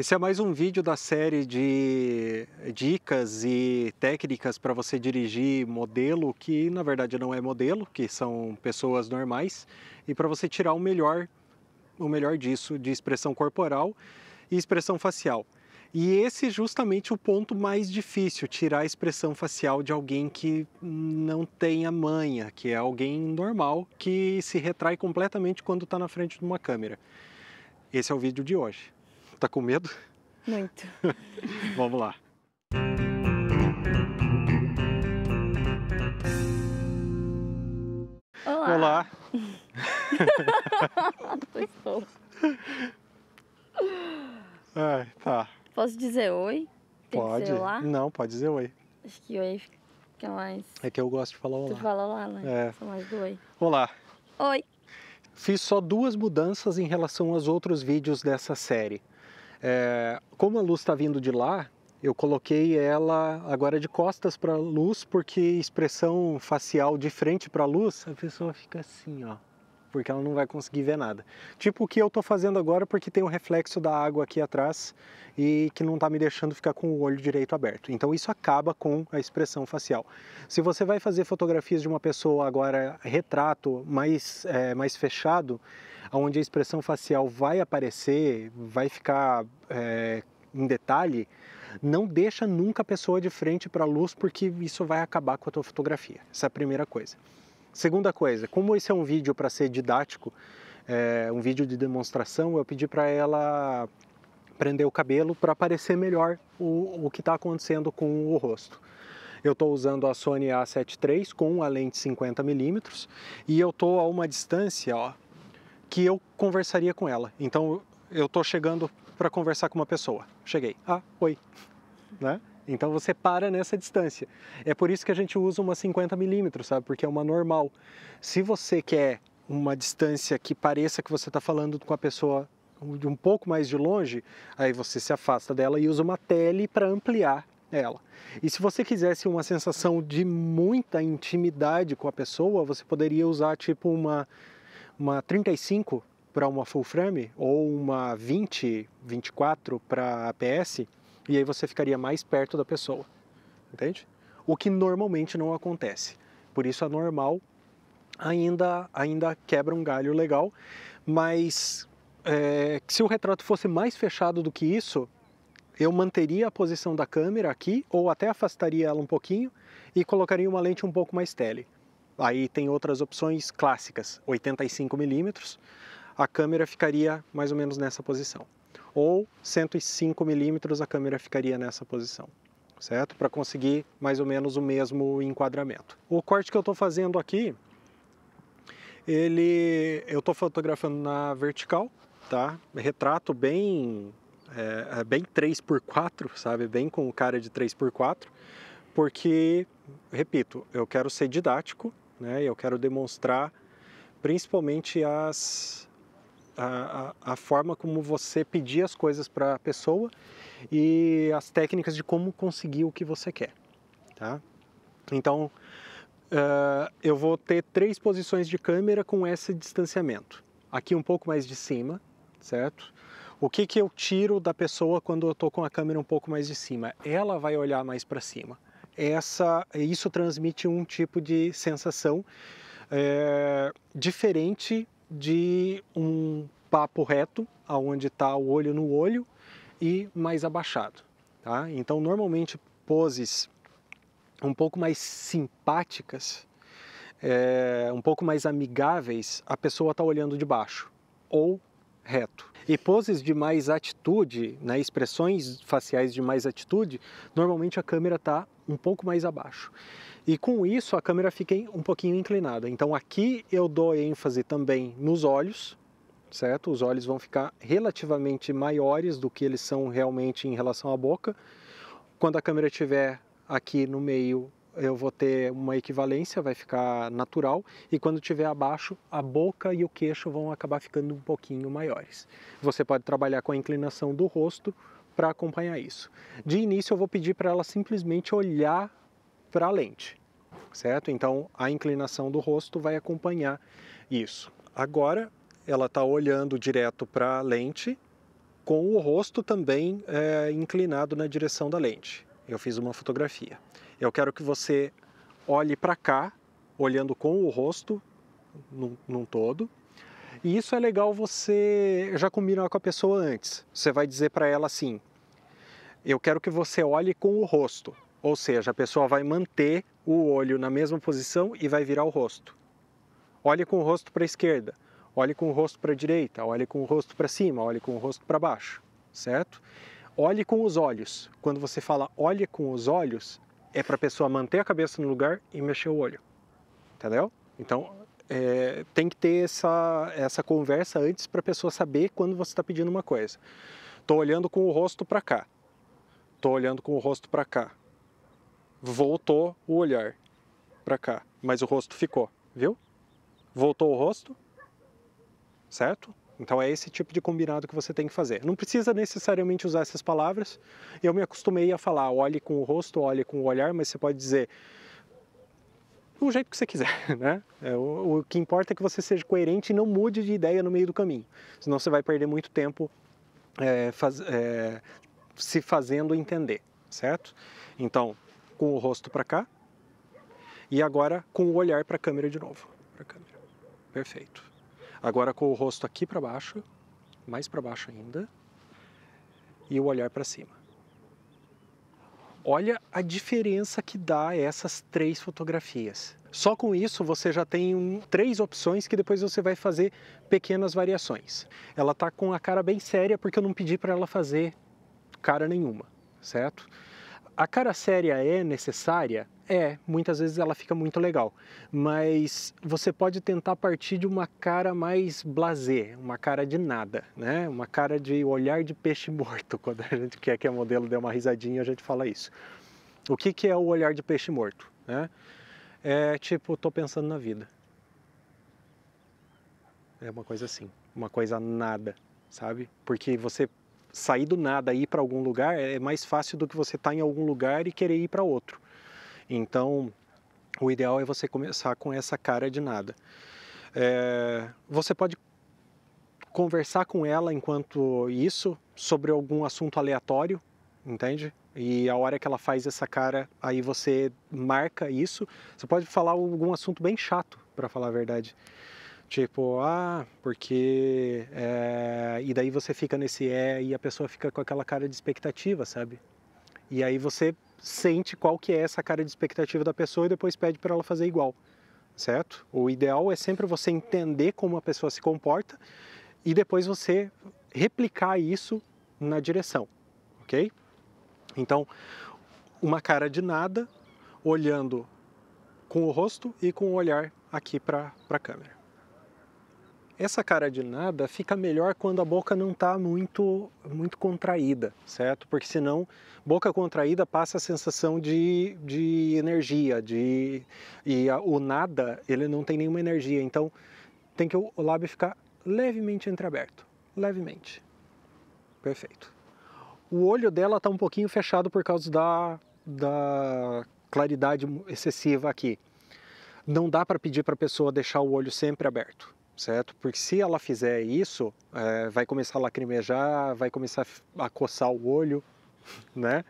Esse é mais um vídeo da série de dicas e técnicas para você dirigir modelo que na verdade não é modelo, que são pessoas normais, e para você tirar o melhor disso, de expressão corporal e expressão facial. E esse é justamente o ponto mais difícil, tirar a expressão facial de alguém que não tem a manha, que é alguém normal, que se retrai completamente quando está na frente de uma câmera. Esse é o vídeo de hoje. Tá com medo? Muito. Vamos lá. Olá. Olá. Estou. Ai, tá. Posso dizer oi? Tem que Pode? ser olá? Não, pode dizer oi. Acho que oi fica mais... É que eu gosto de falar Tu olá. fala olá, né? É. Sou mais do oi. Olá. Oi. Fiz só 2 mudanças em relação aos outros vídeos dessa série. Como a luz está vindo de lá, eu coloquei ela agora de costas para a luz, porque expressão facial de frente para a luz, a pessoa fica assim, ó, porque ela não vai conseguir ver nada. Tipo o que eu estou fazendo agora, porque tem um reflexo da água aqui atrás e que não está me deixando ficar com o olho direito aberto. Então isso acaba com a expressão facial. Se você vai fazer fotografias de uma pessoa agora, retrato mais fechado, onde a expressão facial vai aparecer, vai ficar em detalhe, não deixa nunca a pessoa de frente para a luz, porque isso vai acabar com a tua fotografia. Essa é a primeira coisa. Segunda coisa, como esse é um vídeo para ser didático, um vídeo de demonstração, eu pedi para ela prender o cabelo para aparecer melhor o que está acontecendo com o rosto. Eu estou usando a Sony A7 III com a lente 50mm e eu estou a uma distância, ó, que eu conversaria com ela. Então eu estou chegando para conversar com uma pessoa. Cheguei. Ah, oi. Né? Então você para nessa distância. É por isso que a gente usa uma 50mm, sabe? Porque é uma normal. Se você quer uma distância que pareça que você está falando com a pessoa de um pouco mais de longe, aí você se afasta dela e usa uma tele para ampliar ela. E se você quisesse uma sensação de muita intimidade com a pessoa, você poderia usar tipo uma 35 para uma full frame ou uma 24 para APS, e aí você ficaria mais perto da pessoa, entende? O que normalmente não acontece. Por isso a normal ainda quebra um galho legal, mas se o retrato fosse mais fechado do que isso, eu manteria a posição da câmera aqui, ou até afastaria ela um pouquinho e colocaria uma lente um pouco mais tele. Aí tem outras opções clássicas, 85mm, a câmera ficaria mais ou menos nessa posição. Ou 105mm, a câmera ficaria nessa posição, certo? Para conseguir mais ou menos o mesmo enquadramento. O corte que eu estou fazendo aqui, eu estou fotografando na vertical, tá? Retrato bem 3x4, sabe? Bem com cara de 3x4, porque, repito, eu quero ser didático, né? Eu quero demonstrar principalmente a forma como você pedir as coisas para a pessoa e as técnicas de como conseguir o que você quer, tá? Então, eu vou ter 3 posições de câmera com esse distanciamento. Aqui um pouco mais de cima, certo? O que eu tiro da pessoa quando eu estou com a câmera um pouco mais de cima? Ela vai olhar mais para cima. Isso transmite um tipo de sensação diferente de um papo reto, onde está o olho no olho e mais abaixado. Tá? Então, normalmente, poses um pouco mais simpáticas, um pouco mais amigáveis, a pessoa está olhando de baixo ou reto. E poses de mais atitude, né, expressões faciais de mais atitude, normalmente a câmera está um pouco mais abaixo. E com isso a câmera fica um pouquinho inclinada. Então aqui eu dou ênfase também nos olhos, certo? Os olhos vão ficar relativamente maiores do que eles são realmente em relação à boca. Quando a câmera estiver aqui no meio, eu vou ter uma equivalência, vai ficar natural, e quando estiver abaixo, a boca e o queixo vão acabar ficando um pouquinho maiores. Você pode trabalhar com a inclinação do rosto para acompanhar isso. De início eu vou pedir para ela simplesmente olhar para a lente, certo? Então a inclinação do rosto vai acompanhar isso. Agora ela está olhando direto para a lente, com o rosto também inclinado na direção da lente. Eu fiz uma fotografia. Eu quero que você olhe para cá, olhando com o rosto num todo. E isso é legal você já combinar com a pessoa antes. Você vai dizer para ela assim: eu quero que você olhe com o rosto. Ou seja, a pessoa vai manter o olho na mesma posição e vai virar o rosto. Olhe com o rosto para a esquerda, olhe com o rosto para a direita, olhe com o rosto para cima, olhe com o rosto para baixo, certo? Olhe com os olhos. Quando você fala olhe com os olhos, é para a pessoa manter a cabeça no lugar e mexer o olho, entendeu? Então, tem que ter essa conversa antes para a pessoa saber quando você está pedindo uma coisa. Estou olhando com o rosto para cá, estou olhando com o rosto para cá. Voltou o olhar para cá, mas o rosto ficou, viu? Voltou o rosto, certo? Então é esse tipo de combinado que você tem que fazer. Não precisa necessariamente usar essas palavras. Eu me acostumei a falar olhe com o rosto, olhe com o olhar, mas você pode dizer do jeito que você quiser, né? O que importa é que você seja coerente e não mude de ideia no meio do caminho. Senão você vai perder muito tempo se fazendo entender, certo? Então, com o rosto para cá e agora com o olhar para a câmera de novo. Para a câmera. Perfeito. Agora com o rosto aqui para baixo, mais para baixo ainda, e o olhar para cima. Olha a diferença que dá essas 3 fotografias. Só com isso você já tem 3 opções que depois você vai fazer pequenas variações. Ela tá com a cara bem séria porque eu não pedi para ela fazer cara nenhuma, certo? A cara séria é necessária? Muitas vezes ela fica muito legal, mas você pode tentar partir de uma cara mais blasé, uma cara de nada, né? Uma cara de olhar de peixe morto. Quando a gente quer que a modelo dê uma risadinha, a gente fala isso. O que é o olhar de peixe morto, né? É tipo, tô pensando na vida. É uma coisa assim, uma coisa nada, sabe? Porque você sair do nada e ir para algum lugar é mais fácil do que você estar em algum lugar e querer ir para outro. Então, o ideal é você começar com essa cara de nada. Você pode conversar com ela enquanto isso sobre algum assunto aleatório, entende? E a hora que ela faz essa cara, aí você marca isso. Você pode falar algum assunto bem chato, para falar a verdade. Tipo, porque... E daí você fica nesse e a pessoa fica com aquela cara de expectativa, sabe? E aí você sente qual que é essa cara de expectativa da pessoa e depois pede para ela fazer igual, certo? O ideal é sempre você entender como a pessoa se comporta e depois você replicar isso na direção, ok? Então, uma cara de nada, olhando com o rosto e com o olhar aqui para a câmera. Essa cara de nada fica melhor quando a boca não está muito contraída, certo? Porque senão, boca contraída passa a sensação de energia, o nada, ele não tem nenhuma energia, então tem que o lábio ficar levemente entreaberto, levemente. Perfeito. O olho dela está um pouquinho fechado por causa da claridade excessiva aqui. Não dá para pedir para a pessoa deixar o olho sempre aberto, certo? Porque se ela fizer isso, vai começar a lacrimejar, vai começar a coçar o olho, né?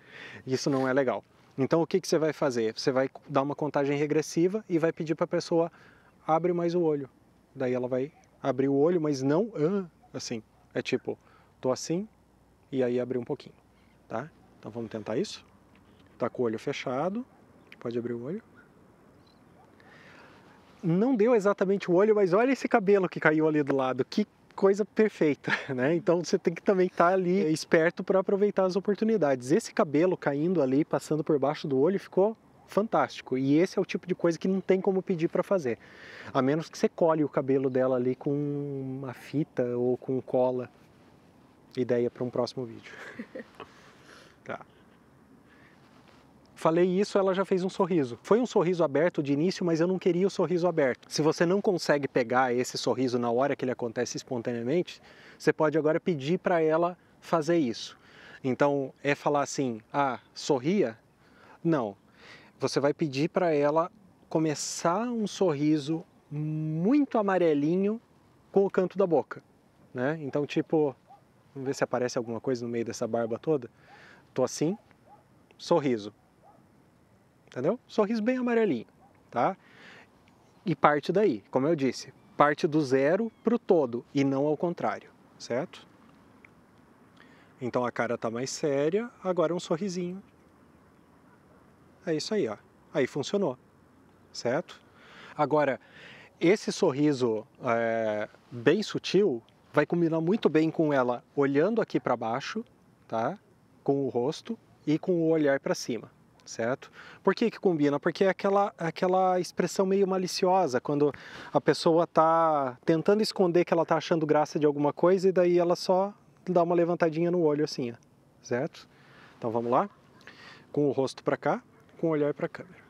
Isso não é legal. Então o que você vai fazer? Você vai dar uma contagem regressiva e vai pedir para a pessoa abre mais o olho. Daí ela vai abrir o olho, mas não assim. É tipo, tô assim e aí abrir um pouquinho, tá? Então vamos tentar isso? Tá com o olho fechado, pode abrir o olho. Não deu exatamente o olho, mas olha esse cabelo que caiu ali do lado, que coisa perfeita, né? Então você tem que também estar ali esperto para aproveitar as oportunidades. Esse cabelo caindo ali, passando por baixo do olho, ficou fantástico. E esse é o tipo de coisa que não tem como pedir para fazer, a menos que você colhe o cabelo dela ali com uma fita ou com cola. Ideia para um próximo vídeo. Tá. Falei isso, ela já fez um sorriso. Foi um sorriso aberto de início, mas eu não queria o sorriso aberto. Se você não consegue pegar esse sorriso na hora que ele acontece espontaneamente, você pode agora pedir para ela fazer isso. Então, é falar assim, sorria? Não. Você vai pedir para ela começar um sorriso muito amarelinho com o canto da boca, né? Então, tipo... Vamos ver se aparece alguma coisa no meio dessa barba toda. Tô assim, sorriso. Entendeu? Sorriso bem amarelinho, tá? E parte daí, como eu disse, parte do zero pro todo e não ao contrário, certo? Então a cara tá mais séria, agora um sorrisinho. É isso aí, ó. Aí funcionou, certo? Agora, esse sorriso bem sutil vai combinar muito bem com ela olhando aqui para baixo, tá? Com o rosto e com o olhar para cima, certo? Por que que combina? Porque é aquela expressão meio maliciosa, quando a pessoa está tentando esconder que ela está achando graça de alguma coisa e daí ela só dá uma levantadinha no olho assim, ó, certo? Então vamos lá? Com o rosto para cá, com o olhar para a câmera.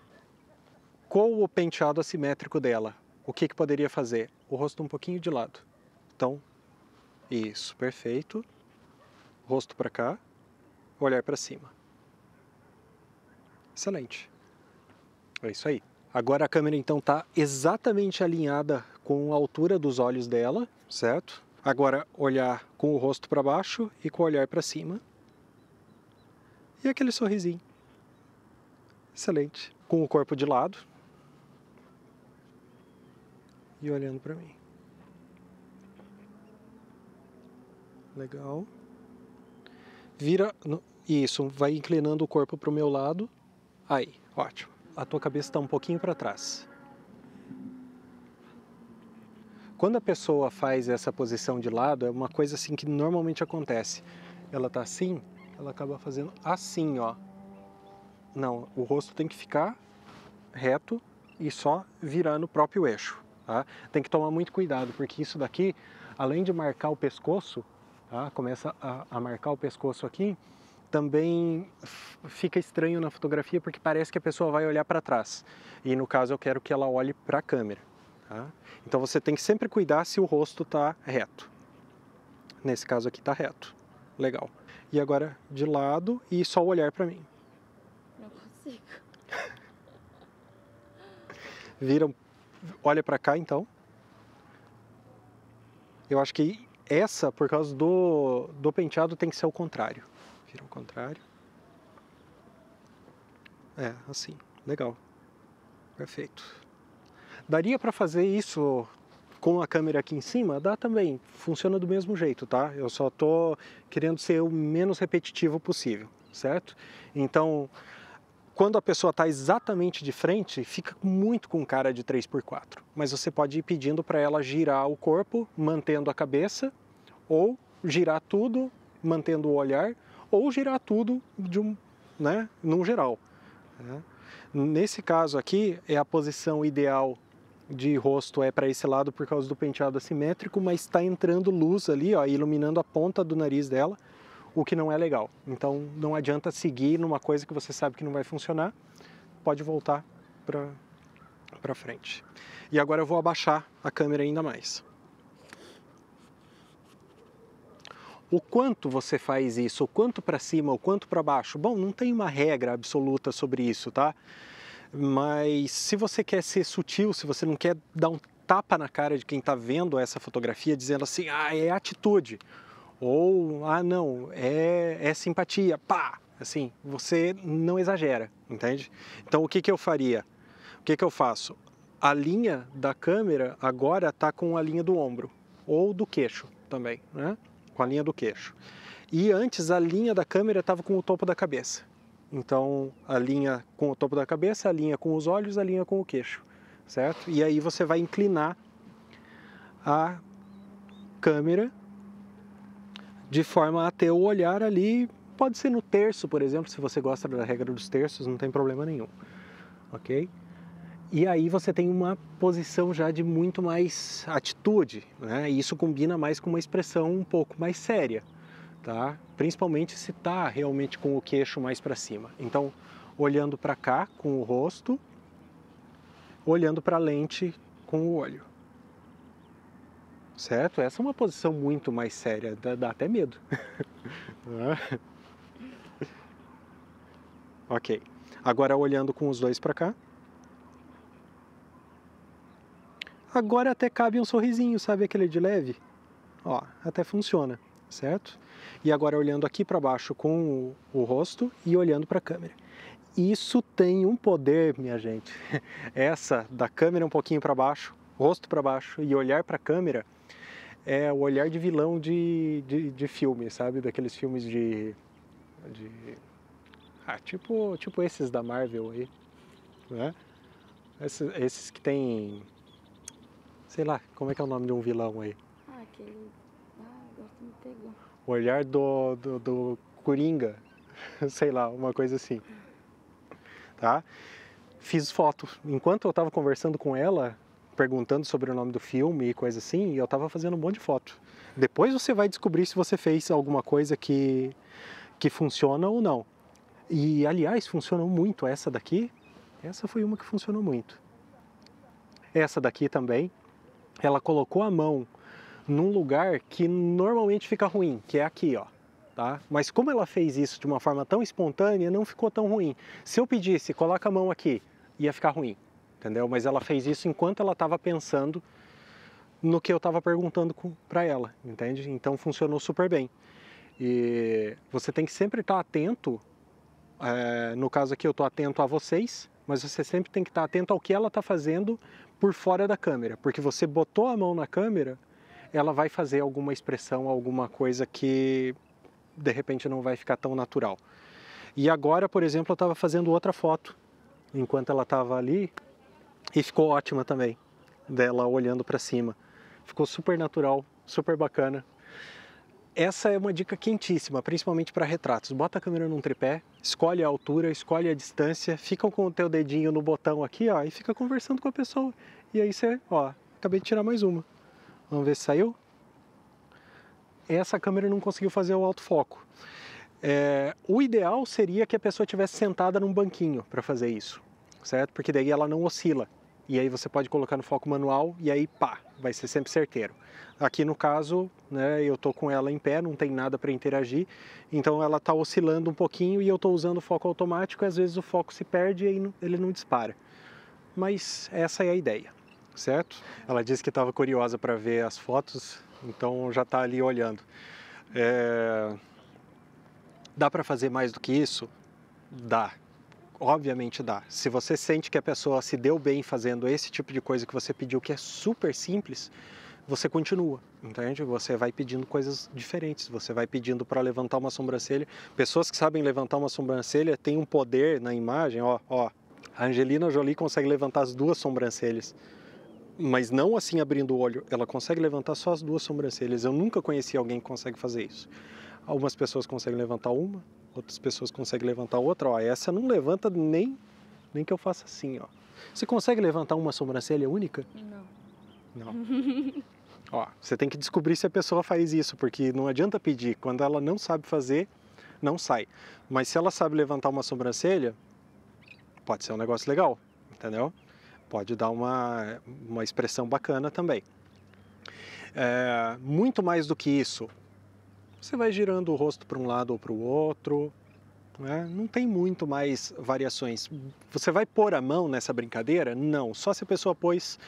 Com o penteado assimétrico dela, o que que poderia fazer? O rosto um pouquinho de lado. Então, isso, perfeito. Rosto para cá, olhar para cima. Excelente. É isso aí. Agora a câmera então está exatamente alinhada com a altura dos olhos dela, certo? Agora olhar com o rosto para baixo e com o olhar para cima. E aquele sorrisinho. Excelente. Com o corpo de lado. E olhando para mim. Legal. Vira, isso, vai inclinando o corpo para o meu lado. Aí, ótimo. A tua cabeça está um pouquinho para trás. Quando a pessoa faz essa posição de lado, é uma coisa assim que normalmente acontece. Ela tá assim, ela acaba fazendo assim, ó. Não, o rosto tem que ficar reto e só virar no próprio eixo, tá? Tem que tomar muito cuidado, porque isso daqui, além de marcar o pescoço, tá? Começa a marcar o pescoço aqui, também fica estranho na fotografia porque parece que a pessoa vai olhar para trás. E no caso eu quero que ela olhe para a câmera. Tá? Então você tem que sempre cuidar se o rosto está reto. Nesse caso aqui está reto. Legal. E agora de lado e só olhar para mim. Não consigo. Vira, olha para cá então. Eu acho que essa, por causa do penteado, tem que ser o contrário. Vira o contrário. É, assim. Legal. Perfeito. Daria para fazer isso com a câmera aqui em cima? Dá também. Funciona do mesmo jeito, tá? Eu só tô querendo ser o menos repetitivo possível, certo? Então, quando a pessoa está exatamente de frente, fica muito com cara de 3x4. Mas você pode ir pedindo para ela girar o corpo, mantendo a cabeça, ou girar tudo, mantendo o olhar, ou girar tudo num geral. Né? Nesse caso aqui, é a posição ideal de rosto é para esse lado por causa do penteado assimétrico, mas está entrando luz ali, ó, iluminando a ponta do nariz dela, o que não é legal. Então não adianta seguir numa coisa que você sabe que não vai funcionar, pode voltar para frente. E agora eu vou abaixar a câmera ainda mais. O quanto você faz isso, o quanto para cima, o quanto para baixo? Bom, não tem uma regra absoluta sobre isso, tá? Mas se você quer ser sutil, se você não quer dar um tapa na cara de quem está vendo essa fotografia, dizendo assim, ah, é atitude, ou, ah, não, é simpatia, pá, assim, você não exagera, entende? Então, o que que eu faria? O que que eu faço? A linha da câmera agora está com a linha do ombro, ou do queixo também, né? Com a linha do queixo. E antes a linha da câmera estava com o topo da cabeça. Então a linha com o topo da cabeça, a linha com os olhos, a linha com o queixo, certo? E aí você vai inclinar a câmera de forma a ter o olhar ali, pode ser no terço, por exemplo, se você gosta da regra dos terços, não tem problema nenhum, ok? E aí você tem uma posição já de muito mais atitude, né? E isso combina mais com uma expressão um pouco mais séria, tá? Principalmente se está realmente com o queixo mais para cima. Então, olhando para cá com o rosto, olhando para a lente com o olho. Certo? Essa é uma posição muito mais séria, dá até medo. Ok. Agora olhando com os dois para cá. Agora até cabe um sorrisinho, sabe aquele de leve? Ó, até funciona, certo? E agora olhando aqui para baixo com o rosto e olhando para a câmera. Isso tem um poder, minha gente. Essa da câmera um pouquinho para baixo, rosto para baixo e olhar para a câmera é o olhar de vilão de filme, sabe? Daqueles filmes tipo esses da Marvel aí, né? Esses que tem, sei lá, como é que é o nome de um vilão aí? Aquele... agora tu me pegou. O olhar do Coringa, sei lá, uma coisa assim, tá? Fiz foto. Enquanto eu estava conversando com ela, perguntando sobre o nome do filme e coisa assim, eu estava fazendo um monte de foto. Depois você vai descobrir se você fez alguma coisa que funciona ou não. E, aliás, funcionou muito essa daqui. Essa foi uma que funcionou muito. Essa daqui também, ela colocou a mão num lugar que normalmente fica ruim, que é aqui, ó. Tá? Mas como ela fez isso de uma forma tão espontânea, não ficou tão ruim. Se eu pedisse, coloca a mão aqui, ia ficar ruim, entendeu? Mas ela fez isso enquanto ela estava pensando no que eu estava perguntando para ela, entende? Então funcionou super bem. E você tem que sempre estar atento, no caso aqui eu estou atento a vocês, mas você sempre tem que estar atento ao que ela está fazendo por fora da câmera, porque você botou a mão na câmera, ela vai fazer alguma expressão, alguma coisa que de repente não vai ficar tão natural. E agora, por exemplo, eu estava fazendo outra foto enquanto ela estava ali e ficou ótima também, dela olhando para cima. Ficou super natural, super bacana. Essa é uma dica quentíssima, principalmente para retratos. Bota a câmera num tripé, escolhe a altura, escolhe a distância, fica com o teu dedinho no botão aqui, ó, e fica conversando com a pessoa. E aí você, ó, acabei de tirar mais uma. Vamos ver se saiu. Essa câmera não conseguiu fazer o autofoco. O ideal seria que a pessoa estivesse sentada num banquinho para fazer isso, certo? Porque daí ela não oscila. E aí você pode colocar no foco manual e aí pá, vai ser sempre certeiro. Aqui no caso, né, eu tô com ela em pé, não tem nada para interagir, então ela está oscilando um pouquinho e eu estou usando o foco automático e às vezes o foco se perde e aí ele não dispara. Mas essa é a ideia, certo? Ela disse que estava curiosa para ver as fotos, então já está ali olhando. Dá para fazer mais do que isso? Dá. Obviamente dá. Se você sente que a pessoa se deu bem fazendo esse tipo de coisa que você pediu, que é super simples, você continua, entende? Você vai pedindo coisas diferentes, você vai pedindo para levantar uma sobrancelha. Pessoas que sabem levantar uma sobrancelha têm um poder na imagem, ó. A Angelina Jolie consegue levantar as duas sobrancelhas, mas não assim abrindo o olho, ela consegue levantar só as duas sobrancelhas. Eu nunca conheci alguém que consegue fazer isso. Algumas pessoas conseguem levantar uma, outras pessoas conseguem levantar outra. Ó, essa não levanta nem que eu faça assim, ó. Você consegue levantar uma sobrancelha única? Não. Ó, você tem que descobrir se a pessoa faz isso, porque não adianta pedir. Quando ela não sabe fazer, não sai. Mas se ela sabe levantar uma sobrancelha, pode ser um negócio legal, entendeu? Pode dar uma expressão bacana também. Muito mais do que isso, você vai girando o rosto para um lado ou para o outro, né? Não tem muito mais variações. Você vai pôr a mão nessa brincadeira? Não, só se a pessoa pôs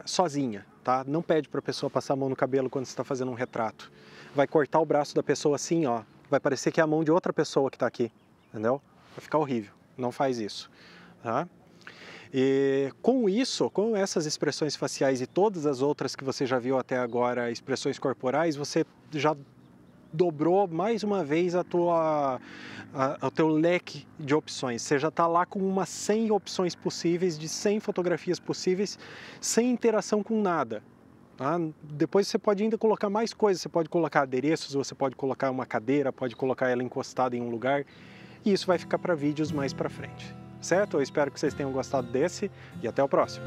sozinha, tá? Não pede para a pessoa passar a mão no cabelo quando você está fazendo um retrato. Vai cortar o braço da pessoa assim, ó, vai parecer que é a mão de outra pessoa que está aqui, entendeu? Vai ficar horrível, não faz isso, tá? E com isso, com essas expressões faciais e todas as outras que você já viu até agora, expressões corporais, você já dobrou mais uma vez o teu leque de opções. Você já está lá com umas 100 opções possíveis, de 100 fotografias possíveis, sem interação com nada. Tá? Depois você pode ainda colocar mais coisas, você pode colocar adereços, você pode colocar uma cadeira, pode colocar ela encostada em um lugar, e isso vai ficar para vídeos mais para frente. Certo? Eu espero que vocês tenham gostado desse e até o próximo.